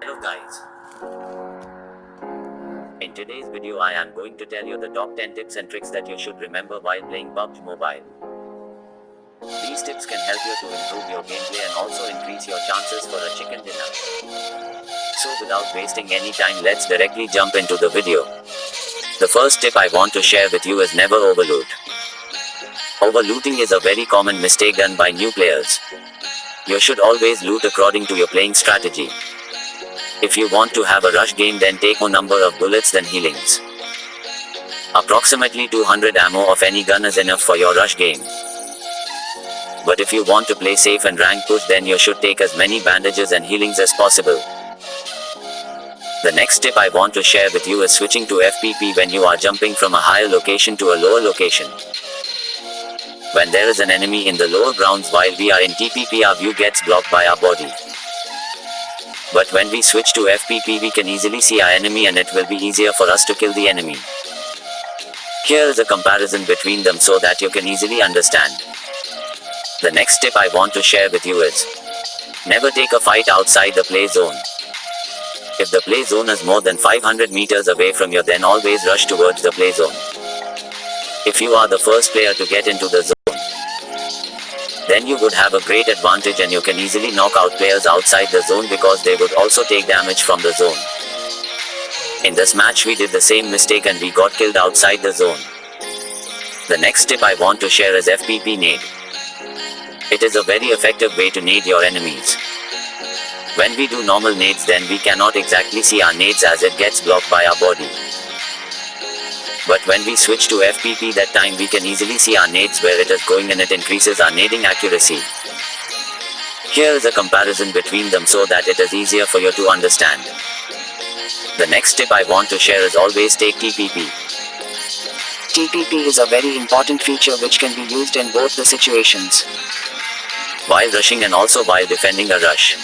Hello guys. In today's video I am going to tell you the top 10 tips and tricks that you should remember while playing Pubg Mobile. These tips can help you to improve your gameplay and also increase your chances for a chicken dinner. So without wasting any time, let's directly jump into the video. The first tip I want to share with you is never overloot. Overlooting is a very common mistake done by new players. You should always loot according to your playing strategy. If you want to have a rush game, then take more number of bullets than healings. Approximately 200 ammo of any gun is enough for your rush game. But if you want to play safe and rank push, then you should take as many bandages and healings as possible. The next tip I want to share with you is switching to FPP when you are jumping from a higher location to a lower location. When there is an enemy in the lower grounds while we are in TPP, our view gets blocked by our body. But when we switch to FPP, we can easily see our enemy and it will be easier for us to kill the enemy. Here is a comparison between them so that you can easily understand. The next tip I want to share with you is never take a fight outside the play zone. If the play zone is more than 500 meters away from you, then always rush towards the play zone. If you are the first player to get into the zone, then you would have a great advantage and you can easily knock out players outside the zone because they would also take damage from the zone. In this match we did the same mistake and we got killed outside the zone. The next tip I want to share is FPP nade. It is a very effective way to nade your enemies. When we do normal nades, then we cannot exactly see our nades as it gets blocked by our body. But when we switch to FPP, that time we can easily see our nades where it is going and it increases our nading accuracy. Here is a comparison between them so that it is easier for you to understand. The next tip I want to share is always take TPP. TPP is a very important feature which can be used in both the situations. While rushing and also while defending a rush.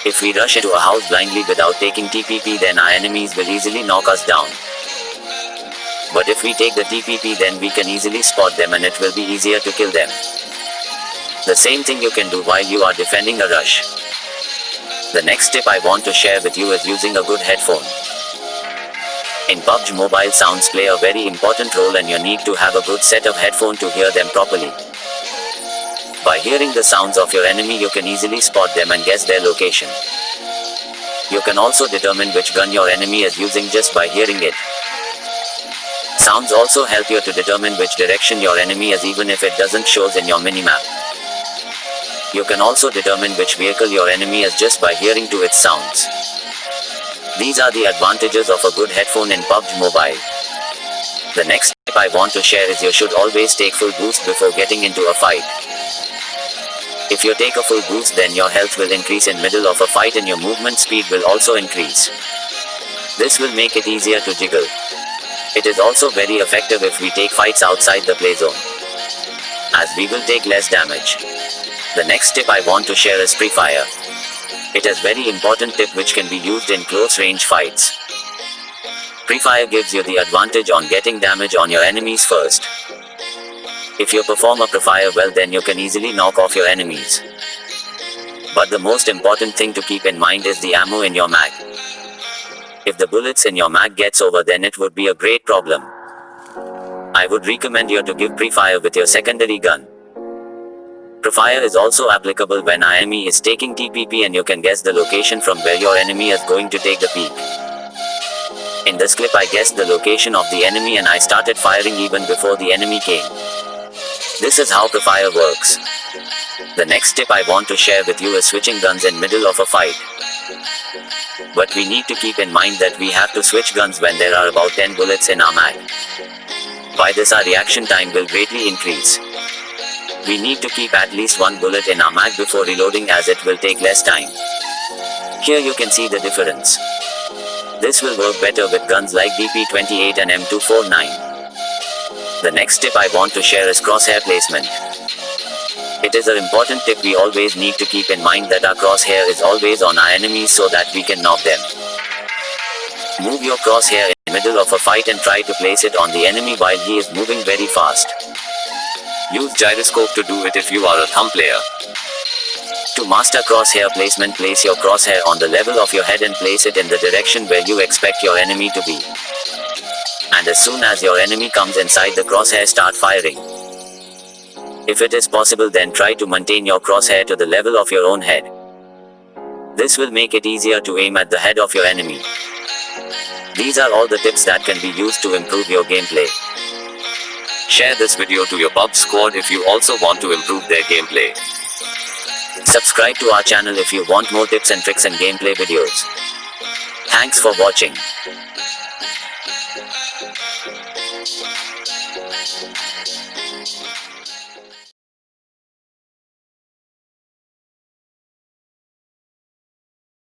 If we rush into a house blindly without taking TPP, then our enemies will easily knock us down. But if we take the TPP, then we can easily spot them and it will be easier to kill them. The same thing you can do while you are defending a rush. The next tip I want to share with you is using a good headphone. In Pubg Mobile, sounds play a very important role and you need to have a good set of headphones to hear them properly. By hearing the sounds of your enemy, you can easily spot them and guess their location. You can also determine which gun your enemy is using just by hearing it. Sounds also help you to determine which direction your enemy is even if it doesn't shows in your minimap. You can also determine which vehicle your enemy is just by hearing to its sounds. These are the advantages of a good headphone in Pubg Mobile. The next tip I want to share is you should always take full boost before getting into a fight. If you take a full boost, then your health will increase in middle of a fight and your movement speed will also increase. This will make it easier to jiggle. It is also very effective if we take fights outside the play zone, as we will take less damage. The next tip I want to share is pre-fire. It is very important tip which can be used in close range fights. Pre-fire gives you the advantage on getting damage on your enemies first. If you perform a pre-fire well, then you can easily knock off your enemies. But the most important thing to keep in mind is the ammo in your mag. If the bullets in your mag gets over, then it would be a great problem. I would recommend you to give pre-fire with your secondary gun. Pre-fire is also applicable when our enemy is taking TPP and you can guess the location from where your enemy is going to take the peek. In this clip I guessed the location of the enemy and I started firing even before the enemy came. This is how pre-fire works. The next tip I want to share with you is switching guns in middle of a fight. But we need to keep in mind that we have to switch guns when there are about 10 bullets in our mag. By this our reaction time will greatly increase. We need to keep at least one bullet in our mag before reloading as it will take less time. Here you can see the difference. This will work better with guns like BP28 and M249. The next tip I want to share is crosshair placement. It is an important tip. We always need to keep in mind that our crosshair is always on our enemies so that we can knock them. Move your crosshair in the middle of a fight and try to place it on the enemy while he is moving very fast. Use gyroscope to do it if you are a thumb player. To master crosshair placement, place your crosshair on the level of your head and place it in the direction where you expect your enemy to be. And as soon as your enemy comes inside the crosshair, start firing. If it is possible, then try to maintain your crosshair to the level of your own head. This will make it easier to aim at the head of your enemy. These are all the tips that can be used to improve your gameplay. Share this video to your Pubg squad if you also want to improve their gameplay. Subscribe to our channel if you want more tips and tricks and gameplay videos. Thanks for watching.